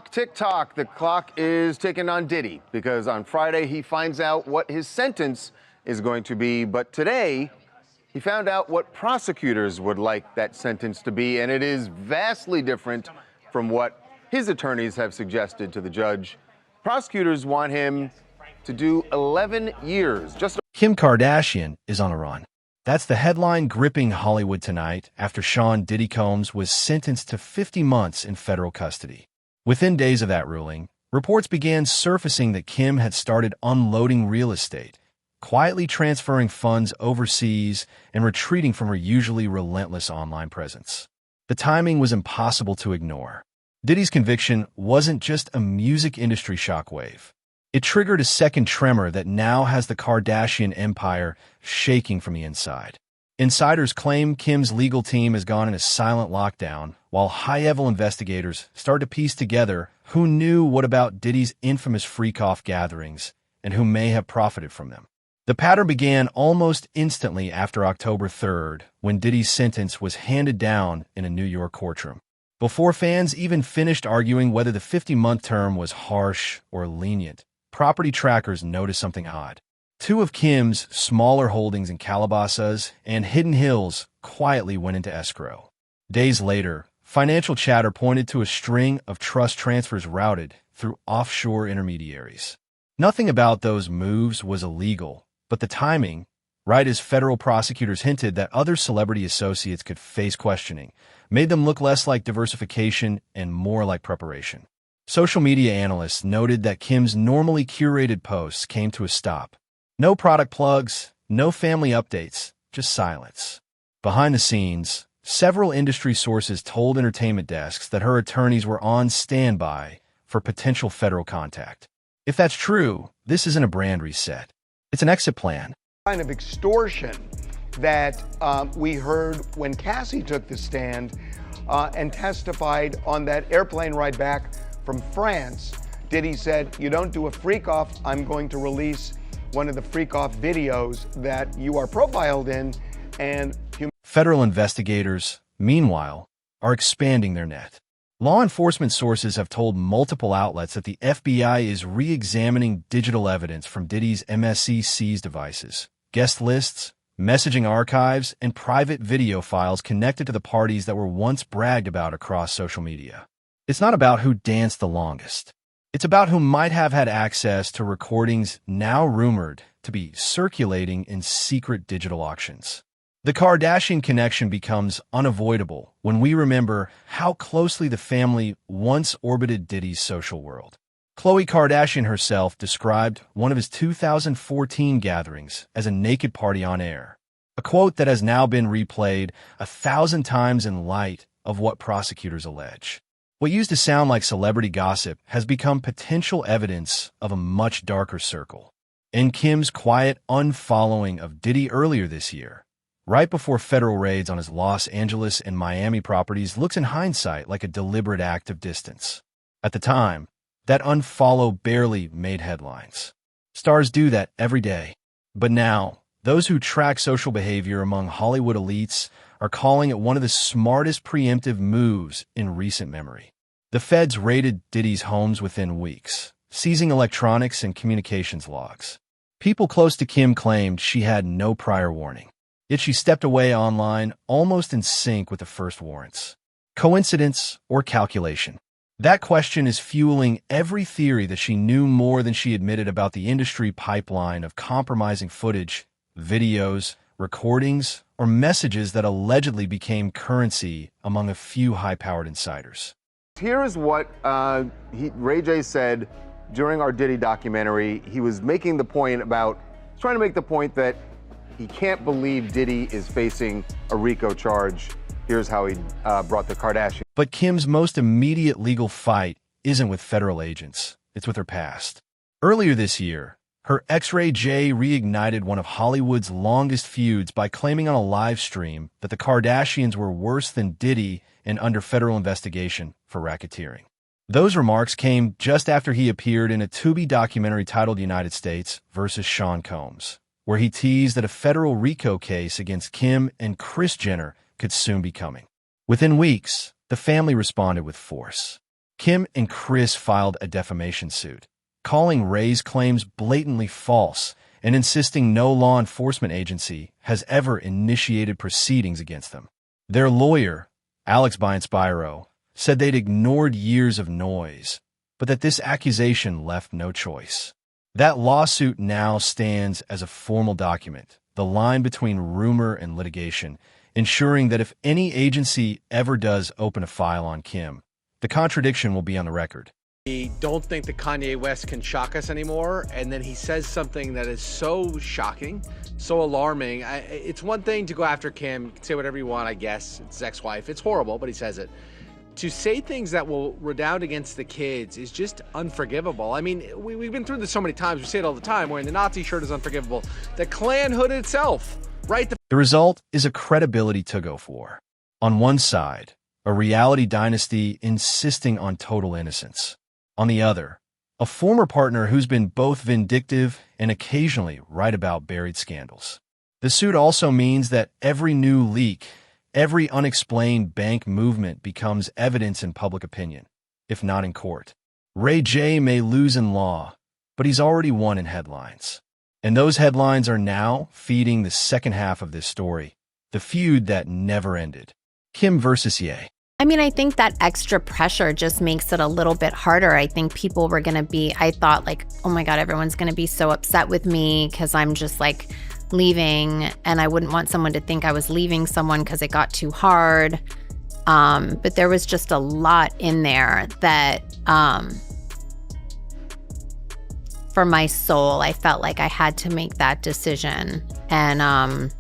Tick-tock. The clock is ticking on Diddy because on Friday he finds out what his sentence is going to be. But today he found out what prosecutors would like that sentence to be, and it is vastly different from what his attorneys have suggested to the judge. Prosecutors want him to do 11 years. Kim Kardashian is on a run. That's the headline gripping Hollywood tonight after Sean Diddy Combs was sentenced to 50 months in federal custody. Within days of that ruling, reports began surfacing that Kim had started unloading real estate, quietly transferring funds overseas and retreating from her usually relentless online presence. The timing was impossible to ignore. Diddy's conviction wasn't just a music industry shockwave. It triggered a second tremor that now has the Kardashian empire shaking from the inside. Insiders claim Kim's legal team has gone in a silent lockdown, while high-level investigators start to piece together who knew what about Diddy's infamous freak-off gatherings and who may have profited from them. The pattern began almost instantly after October 3rd, when Diddy's sentence was handed down in a New York courtroom. Before fans even finished arguing whether the 50-month term was harsh or lenient, property trackers noticed something odd. Two of Kim's smaller holdings in Calabasas and Hidden Hills quietly went into escrow. Days later, financial chatter pointed to a string of trust transfers routed through offshore intermediaries. Nothing about those moves was illegal, but the timing, right as federal prosecutors hinted that other celebrity associates could face questioning, made them look less like diversification and more like preparation. Social media analysts noted that Kim's normally curated posts came to a stop. No product plugs, no family updates, just silence. Behind the scenes, several industry sources told entertainment desks that her attorneys were on standby for potential federal contact. If that's true, this isn't a brand reset. It's an exit plan. Kind of extortion that we heard when Cassie took the stand and testified on that airplane ride back from France. Diddy said, "You don't do a freak off, I'm going to release one of the freak off videos that you are profiled in." And federal investigators, meanwhile, are expanding their net. Law enforcement sources have told multiple outlets that the FBI is re-examining digital evidence from Diddy's MSC-seized devices, guest lists, messaging archives, and private video files connected to the parties that were once bragged about across social media. It's not about who danced the longest. It's about who might have had access to recordings now rumored to be circulating in secret digital auctions. The Kardashian connection becomes unavoidable when we remember how closely the family once orbited Diddy's social world. Khloe Kardashian herself described one of his 2014 gatherings as a naked party on air, a quote that has now been replayed 1,000 times in light of what prosecutors allege. What used to sound like celebrity gossip has become potential evidence of a much darker circle. In Kim's quiet unfollowing of Diddy earlier this year, right before federal raids on his Los Angeles and Miami properties, looks in hindsight like a deliberate act of distance. At the time, that unfollow barely made headlines. Stars do that every day. But now, those who track social behavior among Hollywood elites are calling it one of the smartest preemptive moves in recent memory. The feds raided Diddy's homes within weeks, seizing electronics and communications logs. People close to Kim claimed she had no prior warning, yet she stepped away online almost in sync with the first warrants. Coincidence or calculation? That question is fueling every theory that she knew more than she admitted about the industry pipeline of compromising footage, videos, recordings, or messages that allegedly became currency among a few high-powered insiders. Here is what Ray J said during our Diddy documentary. He was making the point trying to make the point that he can't believe Diddy is facing a RICO charge. Here's how he brought the Kardashian. But Kim's most immediate legal fight isn't with federal agents. It's with her past. Earlier this year, her ex Ray J reignited one of Hollywood's longest feuds by claiming on a live stream that the Kardashians were worse than Diddy and under federal investigation for racketeering. Those remarks came just after he appeared in a Tubi documentary titled United States vs. Sean Combs, where he teased that a federal RICO case against Kim and Kris Jenner could soon be coming. Within weeks, the family responded with force. Kim and Kris filed a defamation suit, calling Ray's claims blatantly false and insisting no law enforcement agency has ever initiated proceedings against them. Their lawyer, Alex Bionspiro, said they'd ignored years of noise, but that this accusation left no choice. That lawsuit now stands as a formal document, the line between rumor and litigation, ensuring that if any agency ever does open a file on Kim, the contradiction will be on the record. We don't think that Kanye West can shock us anymore, and then he says something that is so shocking, so alarming. It's one thing to go after Kim, say whatever you want, I guess. It's his ex-wife. It's horrible, but he says it. To say things that will redound against the kids is just unforgivable. I mean, we've been through this so many times. We say it all the time. Wearing the Nazi shirt is unforgivable. The Klan hood itself, right? The result is a credibility tug-of war. On one side, a reality dynasty insisting on total innocence. On the other, a former partner who's been both vindictive and occasionally right about buried scandals. The suit also means that every new leak, every unexplained bank movement becomes evidence in public opinion, if not in court. Ray J may lose in law, but he's already won in headlines. And those headlines are now feeding the second half of this story, the feud that never ended. Kim versus Ye. I mean, I think that extra pressure just makes it a little bit harder. I think people were going to be, I thought like, oh my God, everyone's going to be so upset with me because I'm just like leaving, and I wouldn't want someone to think I was leaving someone because it got too hard. But there was just a lot in there that for my soul, I felt like I had to make that decision. And